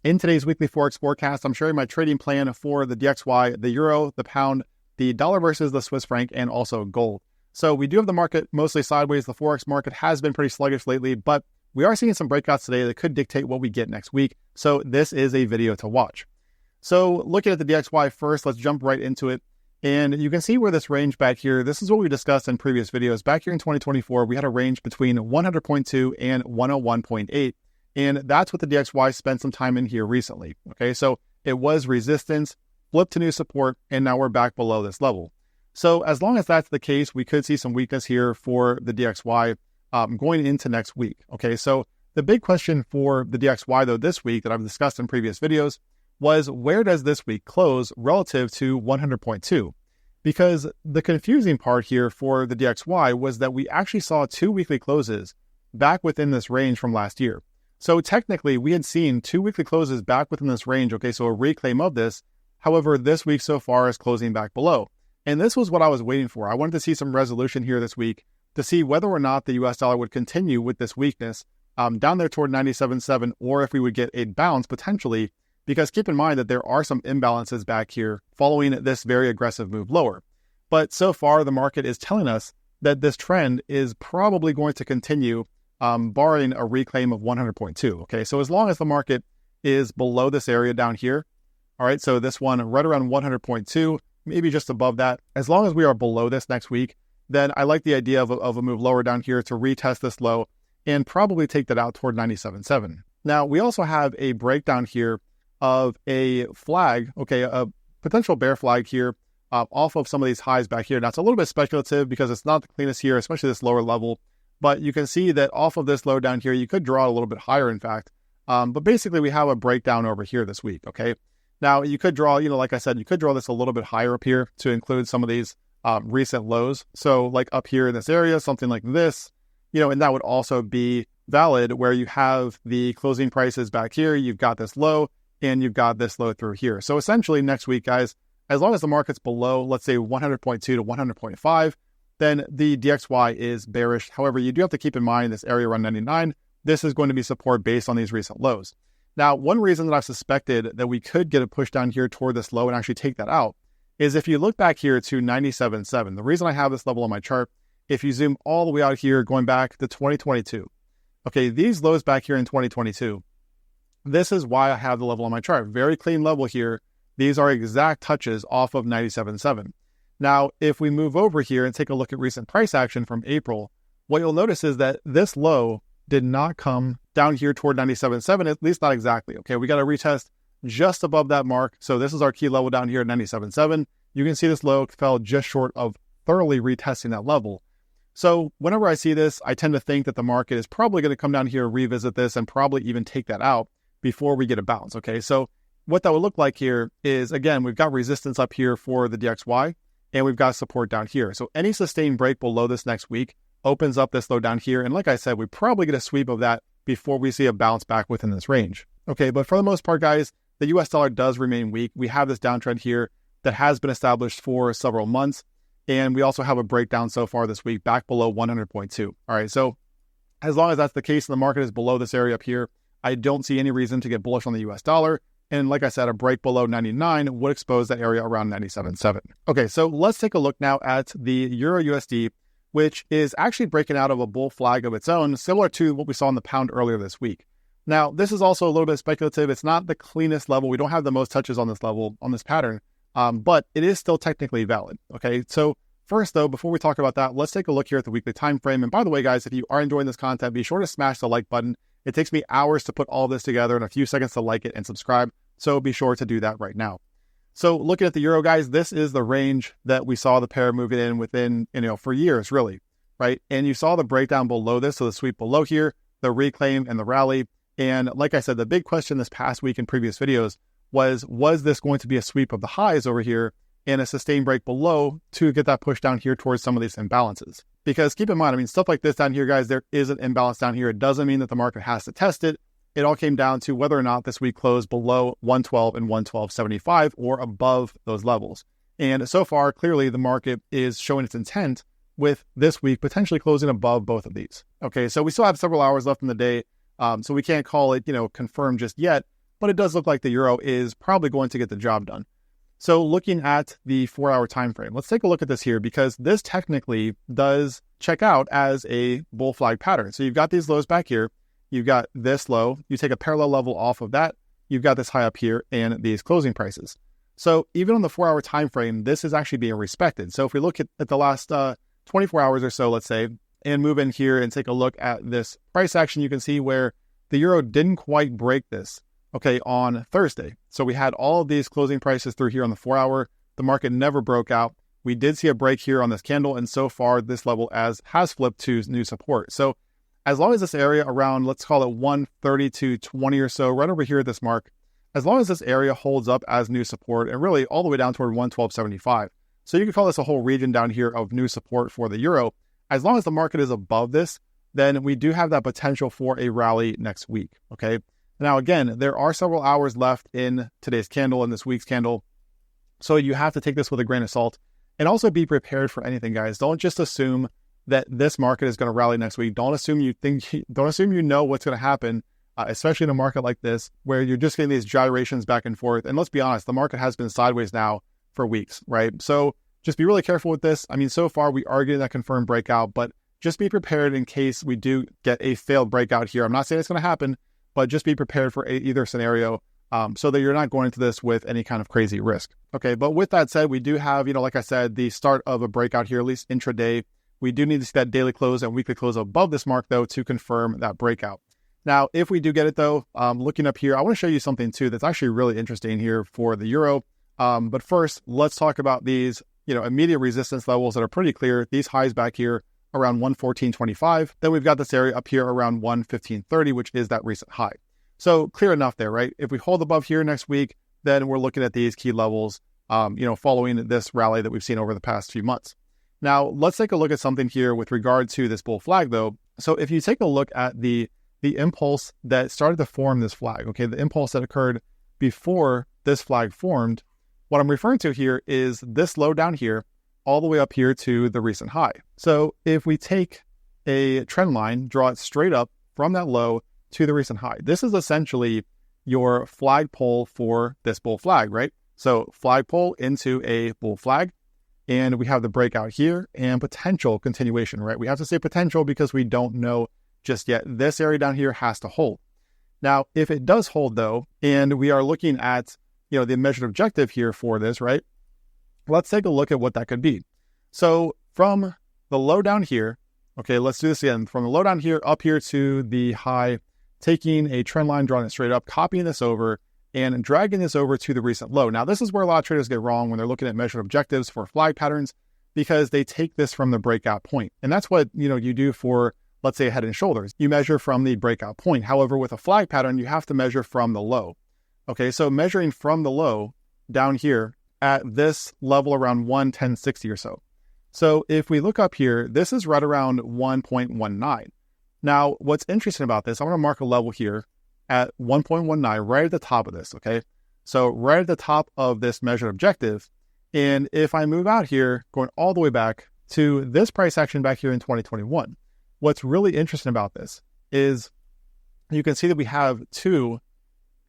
In today's weekly Forex forecast, I'm sharing my trading plan for the DXY, the Euro, the Pound, the dollar versus the Swiss franc, and also gold. So we do have the market mostly sideways. The Forex market has been pretty sluggish lately, but we are seeing some breakouts today that could dictate what we get next week. So this is a video to watch. So looking at the DXY first, let's jump right into it. And you can see where this range back here, this is what we discussed in previous videos. Back here in 2024, we had a range between 100.2 and 101.8. And that's what the DXY spent some time in here recently. Okay, so it was resistance, flipped to new support, and now we're back below this level. So as long as that's the case, we could see some weakness here for the DXY going into next week. Okay, so the big question for the DXY though this week that I've discussed in previous videos was, where does this week close relative to 100.2? Because the confusing part here for the DXY was that we actually saw two weekly closes back within this range from last year. So technically, we had seen two weekly closes back within this range. Okay, so a reclaim of this. However, this week so far is closing back below. And this was what I was waiting for. I wanted to see some resolution here this week to see whether or not the US dollar would continue with this weakness down there toward 97.7, or if we would get a bounce potentially, because keep in mind that there are some imbalances back here following this very aggressive move lower. But so far, the market is telling us that this trend is probably going to continue barring a reclaim of 100.2. Okay, so as long as the market is below this area down here, all right, so this one right around 100.2, maybe just above that, as long as we are below this next week, then I like the idea of a move lower down here to retest this low and probably take that out toward 97.7. Now, we also have a breakdown here of a flag, okay, a potential bear flag here off of some of these highs back here. Now, it's a little bit speculative because it's not the cleanest here, especially this lower level. But you can see that off of this low down here, you could draw it a little bit higher, in fact. But basically, we have a breakdown over here this week, okay? Now, you could draw, like I said, you could draw this a little bit higher up here to include some of these recent lows. So like up here in this area, something like this, and that would also be valid where you have the closing prices back here, you've got this low, and you've got this low through here. So essentially, next week, guys, as long as the market's below, let's say 100.2 to 100.5, then the DXY is bearish. However, you do have to keep in mind this area around 99. This is going to be support based on these recent lows. Now, one reason that I've suspected that we could get a push down here toward this low and actually take that out is if you look back here to 97.7. The reason I have this level on my chart, if you zoom all the way out here, going back to 2022. Okay, these lows back here in 2022, this is why I have the level on my chart. Very clean level here. These are exact touches off of 97.7. Now, if we move over here and take a look at recent price action from April, what you'll notice is that this low did not come down here toward 97.7, at least not exactly. Okay, we got a retest just above that mark. So this is our key level down here at 97.7. You can see this low fell just short of thoroughly retesting that level. So whenever I see this, I tend to think that the market is probably going to come down here, revisit this, and probably even take that out before we get a bounce. Okay, so what that would look like here is, again, we've got resistance up here for the DXY. And we've got support down here. So any sustained break below this next week opens up this low down here. And like I said, we probably get a sweep of that before we see a bounce back within this range. Okay, but for the most part, guys, the US dollar does remain weak. We have this downtrend here that has been established for several months. And we also have a breakdown so far this week back below 100.2. All right, so as long as that's the case and the market is below this area up here, I don't see any reason to get bullish on the US dollar. And like I said, a break below 99 would expose that area around 97.7. Okay, so let's take a look now at the EURUSD, which is actually breaking out of a bull flag of its own, similar to what we saw in the pound earlier this week. Now, this is also a little bit speculative. It's not the cleanest level. We don't have the most touches on this level, on this pattern, but it is still technically valid. Okay, so first though, before we talk about that, let's take a look here at the weekly time frame. And by the way, guys, if you are enjoying this content, be sure to smash the like button. It takes me hours to put all this together and a few seconds to like it and subscribe. So be sure to do that right now. So looking at the euro, guys, this is the range that we saw the pair moving in within, for years, really, right? And you saw the breakdown below this, so the sweep below here, the reclaim and the rally. And like I said, the big question this past week in previous videos was this going to be a sweep of the highs over here and a sustained break below to get that push down here towards some of these imbalances? Because keep in mind, stuff like this down here, guys, there is an imbalance down here. It doesn't mean that the market has to test it. It all came down to whether or not this week closed below 112 and 112.75 or above those levels. And so far, clearly, the market is showing its intent with this week potentially closing above both of these. Okay, so we still have several hours left in the day, so we can't call it, confirmed just yet. but it does look like the euro is probably going to get the job done. So looking at the 4-hour time frame, let's take a look at this here because this technically does check out as a bull flag pattern. So you've got these lows back here, you've got this low, you take a parallel level off of that, you've got this high up here and these closing prices. So even on the 4-hour time frame, this is actually being respected. So if we look at the last 24 hours or so, let's say, and move in here and take a look at this price action, you can see where the euro didn't quite break this, okay, on Thursday. So we had all of these closing prices through here on the 4-hour. The market never broke out. We did see a break here on this candle, and so far this level has flipped to new support. So as long as this area around, let's call it 132.20 or so, right over here at this mark, as long as this area holds up as new support and really all the way down toward 112.75. So you could call this a whole region down here of new support for the euro. As long as the market is above this, then we do have that potential for a rally next week, okay? Now, again, there are several hours left in today's candle and this week's candle, so you have to take this with a grain of salt and also be prepared for anything, guys. Don't just assume that this market is going to rally next week. Don't assume you know what's going to happen, especially in a market like this where you're just getting these gyrations back and forth. And let's be honest, the market has been sideways now for weeks, right? So just be really careful with this. I mean, so far we are getting that confirmed breakout, but just be prepared in case we do get a failed breakout here. I'm not saying it's going to happen, but just be prepared for either scenario so that you're not going into this with any kind of crazy risk. Okay, but with that said, we do have, like I said, the start of a breakout here, at least intraday. We do need to see that daily close and weekly close above this mark, though, to confirm that breakout. Now, if we do get it, though, looking up here, I want to show you something, too, that's actually really interesting here for the euro. But first, let's talk about these immediate resistance levels that are pretty clear. These highs back here around 114.25. Then we've got this area up here around 115.30, which is that recent high. So clear enough there, right? If we hold above here next week, then we're looking at these key levels, following this rally that we've seen over the past few months. Now, let's take a look at something here with regard to this bull flag, though. So if you take a look at the impulse that started to form this flag, okay, the impulse that occurred before this flag formed, what I'm referring to here is this low down here, all the way up here to the recent high. So if we take a trend line, draw it straight up from that low to the recent high, this is essentially your flagpole for this bull flag, right? So flagpole into a bull flag, and we have the breakout here and potential continuation, right? We have to say potential because we don't know just yet. This area down here has to hold. Now, if it does hold, though, and we are looking at the measured objective here for this, right? Let's take a look at what that could be. So from the low down here, okay, let's do this again. From the low down here up here to the high, taking a trend line, drawing it straight up, copying this over, and dragging this over to the recent low. Now, this is where a lot of traders get wrong when they're looking at measured objectives for flag patterns, because they take this from the breakout point. And that's what, you do for, let's say, head and shoulders. You measure from the breakout point. However, with a flag pattern, you have to measure from the low. Okay, so measuring from the low down here at this level around 110.60 or so. So if we look up here, this is right around 1.19. Now, what's interesting about this, I'm going to mark a level here at 1.19 right at the top of this, okay? So right at the top of this measured objective. And if I move out here, going all the way back to this price action back here in 2021, what's really interesting about this is you can see that we have two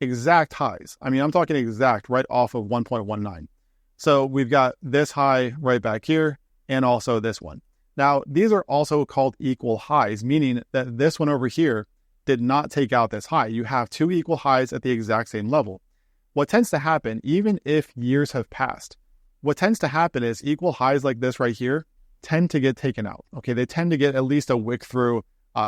exact highs. I mean, I'm talking exact right off of 1.19. So we've got this high right back here and also this one. Now, these are also called equal highs, meaning that this one over here did not take out this high. You have two equal highs at the exact same level. What tends to happen, even if years have passed, what tends to happen is equal highs like this right here tend to get taken out. Okay, they tend to get at least a wick through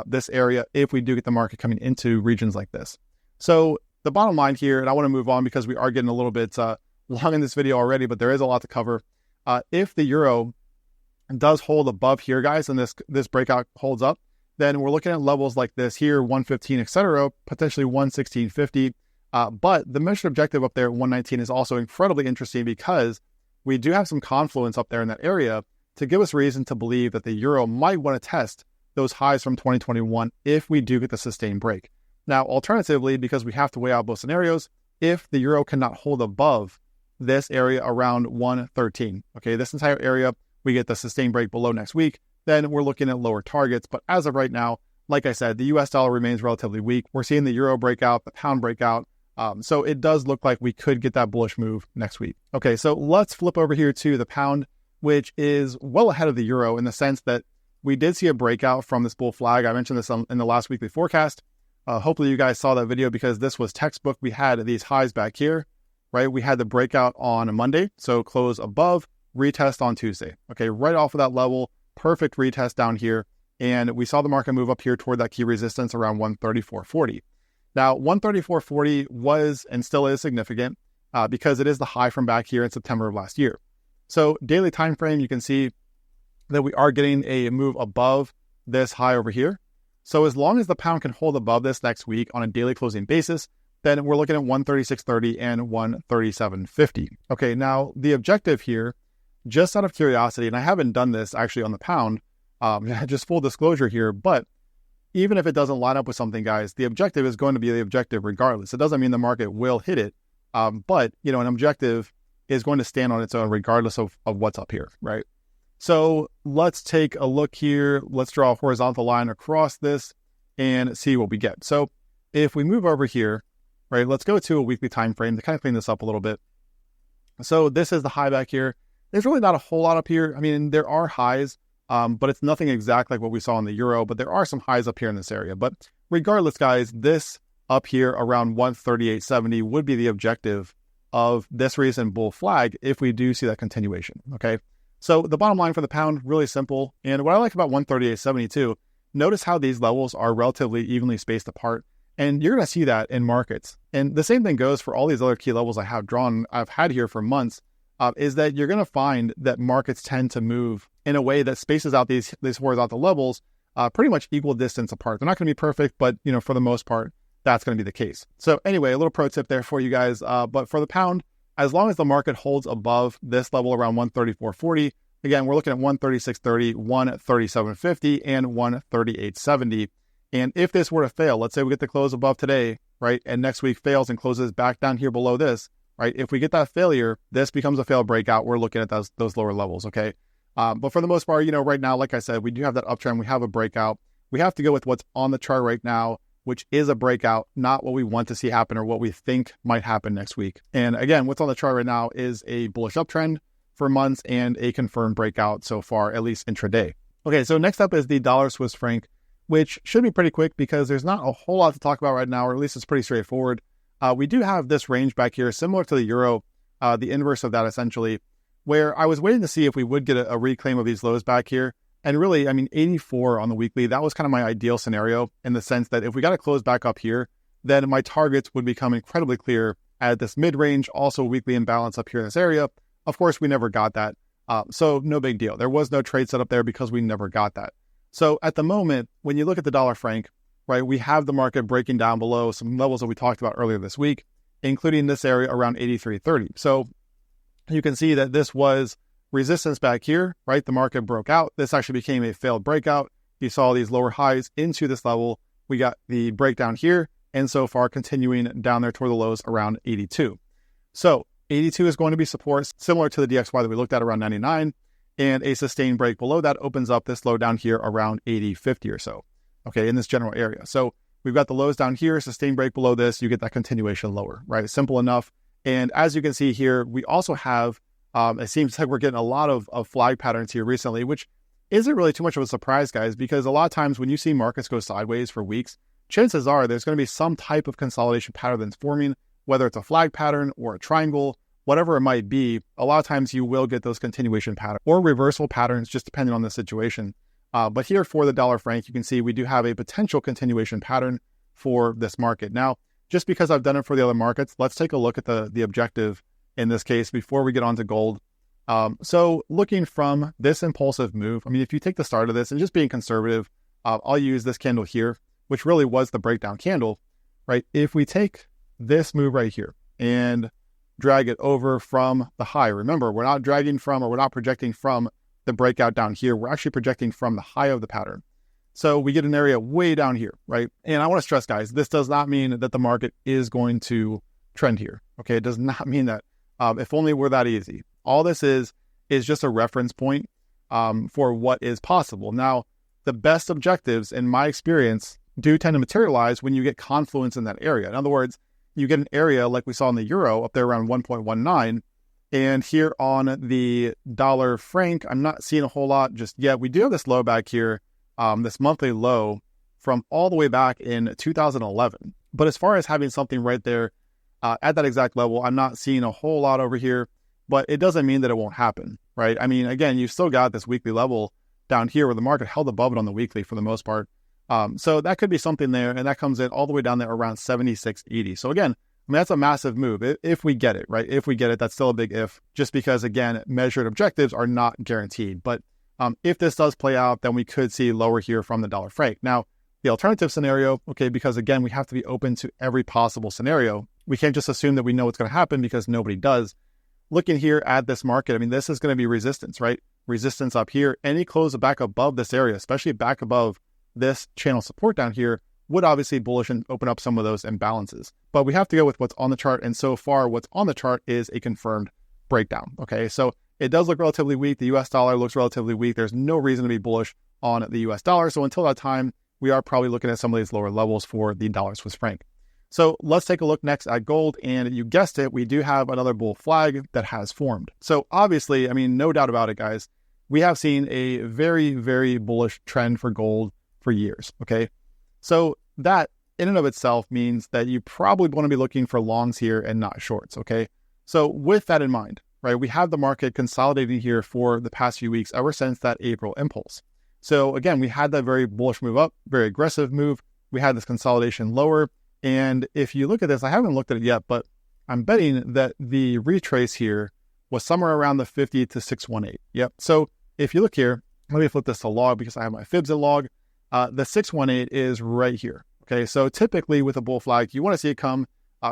this area if we do get the market coming into regions like this. So the bottom line here, and I want to move on because we are getting a little bit long in this video already, but there is a lot to cover. If the euro does hold above here, guys, and this breakout holds up, then we're looking at levels like this here, 115, etc., potentially 116.50. But the measured objective up there at 119 is also incredibly interesting because we do have some confluence up there in that area to give us reason to believe that the euro might want to test those highs from 2021 if we do get the sustained break. Now, alternatively, because we have to weigh out both scenarios, if the euro cannot hold above this area around 113, okay, this entire area, we get the sustained break below next week, then we're looking at lower targets. But as of right now, like I said, the US dollar remains relatively weak. We're seeing the euro break out, the pound break out, So it does look like we could get that bullish move next week. Okay, so let's flip over here to the pound, which is well ahead of the euro in the sense that we did see a breakout from this bull flag. I mentioned this in the last weekly forecast. Hopefully you guys saw that video because this was textbook. We had these highs back here, right? We had the breakout on a Monday, so close above, retest on Tuesday. Okay, right off of that level, perfect retest down here. And we saw the market move up here toward that key resistance around 134.40. Now, 134.40 was and still is significant because it is the high from back here in September of last year. So daily time frame, you can see that we are getting a move above this high over here. So as long as the pound can hold above this next week on a daily closing basis, then we're looking at 136.30 and 137.50. Okay, now the objective here, just out of curiosity, and I haven't done this actually on the pound, just full disclosure here, but even if it doesn't line up with something, guys, the objective is going to be the objective regardless. It doesn't mean the market will hit it, but an objective is going to stand on its own regardless of what's up here, right? So let's take a look here. Let's draw a horizontal line across this and see what we get. So if we move over here, right, let's go to a weekly time frame to kind of clean this up a little bit. So this is the high back here. There's really not a whole lot up here. I mean, there are highs, but it's nothing exact like what we saw in the euro, but there are some highs up here in this area. But regardless, guys, this up here around 138.70 would be the objective of this recent bull flag if we do see that continuation, okay? So the bottom line for the pound, really simple. And what I like about 138.72, notice how these levels are relatively evenly spaced apart. And you're going to see that in markets. And the same thing goes for all these other key levels I've had here for months, is that you're going to find that markets tend to move in a way that spaces out these horizontal levels pretty much equal distance apart. They're not going to be perfect, but for the most part, that's going to be the case. So anyway, a little pro tip there for you guys. But for the pound, as long as the market holds above this level around 134.40, again, we're looking at 136.30, 137.50, and 138.70. And if this were to fail, let's say we get the close above today, right, and next week fails and closes back down here below this, right? If we get that failure, this becomes a failed breakout. We're looking at those lower levels, okay? But for the most part, right now, like I said, we do have that uptrend. We have a breakout. We have to go with what's on the chart right now, which is a breakout, not what we want to see happen or what we think might happen next week. And again, what's on the chart right now is a bullish uptrend for months and a confirmed breakout so far, at least intraday. Okay, so next up is the dollar Swiss franc, which should be pretty quick because there's not a whole lot to talk about right now, or at least it's pretty straightforward. We do have this range back here, similar to the euro, the inverse of that essentially, where I was waiting to see if we would get a reclaim of these lows back here. And really, 84 on the weekly, that was kind of my ideal scenario in the sense that if we got to close back up here, then my targets would become incredibly clear at this mid-range, also weekly imbalance up here in this area. Of course, we never got that. So no big deal. There was no trade set up there because we never got that. So at the moment, when you look at the dollar franc, right, we have the market breaking down below some levels that we talked about earlier this week, including this area around 83.30. So you can see that this was resistance back here, right? The market broke out. This actually became a failed breakout. You saw these lower highs into this level. We got the breakdown here, and so far continuing down there toward the lows around 82. So 82 is going to be support similar to the DXY that we looked at around 99, and a sustained break below that opens up this low down here around 80.50 or so, okay, in this general area. So we've got the lows down here, sustained break below this, you get that continuation lower, right? Simple enough. And as you can see here, we also have, it seems like we're getting a lot of flag patterns here recently, which isn't really too much of a surprise, guys, because a lot of times when you see markets go sideways for weeks, chances are there's going to be some type of consolidation pattern that's forming, whether it's a flag pattern or a triangle, whatever it might be. A lot of times you will get those continuation patterns or reversal patterns, just depending on the situation. But here for the dollar franc, you can see we do have a potential continuation pattern for this market. Now, just because I've done it for the other markets, let's take a look at the objective in this case before we get on to gold. So looking from this impulsive move, if you take the start of this and just being conservative, I'll use this candle here, which really was the breakdown candle, right? If we take this move right here and drag it over from the high, remember, we're not dragging from, or we're not projecting from the breakout down here. We're actually projecting from the high of the pattern. So we get an area way down here, right? And I want to stress, guys, this does not mean that the market is going to trend here, okay? It does not mean that. If only were that easy. All this is just a reference point for what is possible. Now, the best objectives, in my experience, do tend to materialize when you get confluence in that area. In other words, you get an area like we saw in the euro up there around 1.19. And here on the dollar franc, I'm not seeing a whole lot just yet. We do have this low back here, this monthly low from all the way back in 2011. But as far as having something right there at that exact level, I'm not seeing a whole lot over here, but it doesn't mean that it won't happen, right? I mean, again, you've still got this weekly level down here where the market held above it on the weekly for the most part. So that could be something there, and that comes in all the way down there around 76.80. So again, I mean, that's a massive move if we get it, right? If we get it, that's still a big if, just because, again, measured objectives are not guaranteed. But if this does play out, then we could see lower here from the dollar franc. Now, the alternative scenario, okay, because again, we have to be open to every possible scenario. We can't just assume that we know what's going to happen because nobody does. Looking here at this market, I mean, this is going to be resistance, right? Resistance up here. Any close back above this area, especially back above this channel support down here, would obviously bullish and open up some of those imbalances. But we have to go with what's on the chart. And so far, what's on the chart is a confirmed breakdown. Okay, so it does look relatively weak. The US dollar looks relatively weak. There's no reason to be bullish on the US dollar. So until that time, we are probably looking at some of these lower levels for the dollar Swiss franc. So let's take a look next at gold. And you guessed it, we do have another bull flag that has formed. So obviously, I mean, no doubt about it, guys, we have seen a very, very bullish trend for gold for years. Okay, so that in and of itself means that you probably want to be looking for longs here and not shorts. Okay, so with that in mind, right, we have the market consolidating here for the past few weeks ever since that April impulse. So again, we had that very bullish move up, very aggressive move. We had this consolidation lower. And if you look at this, I haven't looked at it yet, but I'm betting that the retrace here was somewhere around the 50 to 618. Yep. So if you look here, let me flip this to log because I have my fibs in log. The 618 is right here. Okay. So typically with a bull flag, you want to see it come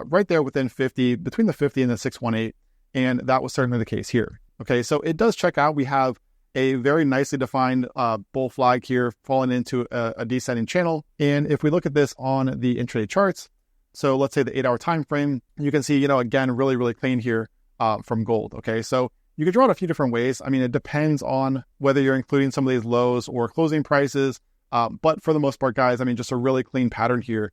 right there within 50, between the 50 and the 618. And that was certainly the case here. Okay. So it does check out. We have a very nicely defined bull flag here falling into a descending channel. And if we look at this on the intraday charts, so let's say the 8-hour time frame, you can see, you know, again, really, really clean here from gold. Okay, so you can draw it a few different ways. I mean, it depends on whether you're including some of these lows or closing prices. But for the most part, guys, I mean, just a really clean pattern here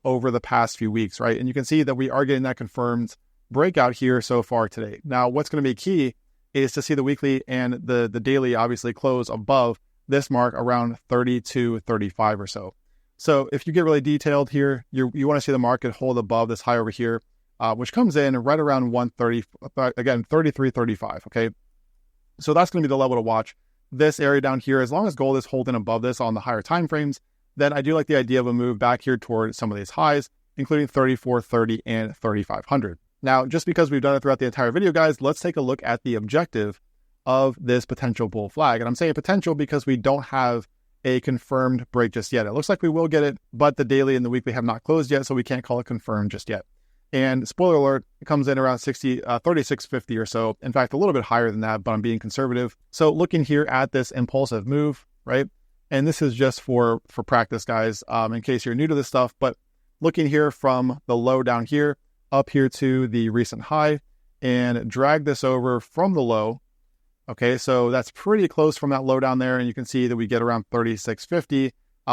over the past few weeks, right? And you can see that we are getting that confirmed breakout here so far today. Now, what's going to be key is to see the weekly and the daily obviously close above this mark around 32.35 or so. So if you get really detailed here, you want to see the market hold above this high over here, which comes in right around 130, again, 33.35, okay? So that's going to be the level to watch. This area down here, as long as gold is holding above this on the higher time frames, then I do like the idea of a move back here toward some of these highs, including 34.30 and 3,500. Now, just because we've done it throughout the entire video, guys, let's take a look at the objective of this potential bull flag. And I'm saying potential because we don't have a confirmed break just yet. It looks like we will get it, but the daily and the weekly have not closed yet, so we can't call it confirmed just yet. And spoiler alert, it comes in around 36.50 or so. In fact, a little bit higher than that, but I'm being conservative. So looking here at this impulsive move, right? And this is just for practice, guys, in case you're new to this stuff, but looking here from the low down here, up here to the recent high and drag this over from the low. Okay, so that's pretty close from that low down there. And you can see that we get around 36.50,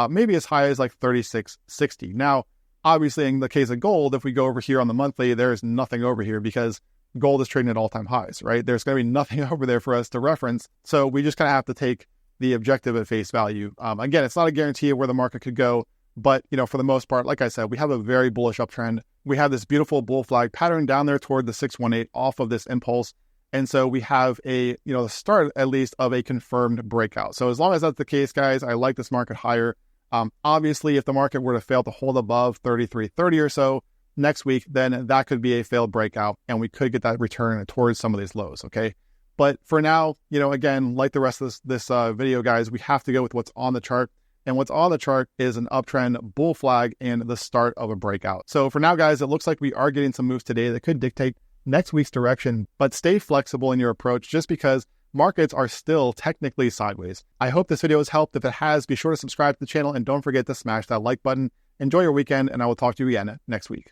maybe as high as like 36.60. Now, obviously in the case of gold, if we go over here on the monthly, there's nothing over here because gold is trading at all-time highs, right? There's going to be nothing over there for us to reference. So we just kind of have to take the objective at face value. Again, it's not a guarantee of where the market could go, but you know, for the most part, like I said, we have a very bullish uptrend. We have this beautiful bull flag pattern down there toward the 618 off of this impulse. And so we have a, the start at least of a confirmed breakout. So as long as that's the case, guys, I like this market higher. Obviously, if the market were to fail to hold above 33.30 or so next week, then that could be a failed breakout and we could get that return towards some of these lows, okay? But for now, again, like the rest of this video, guys, we have to go with what's on the chart. And what's on the chart is an uptrend bull flag and the start of a breakout. So for now, guys, it looks like we are getting some moves today that could dictate next week's direction, but stay flexible in your approach just because markets are still technically sideways. I hope this video has helped. If it has, be sure to subscribe to the channel and don't forget to smash that like button. Enjoy your weekend, and I will talk to you again next week.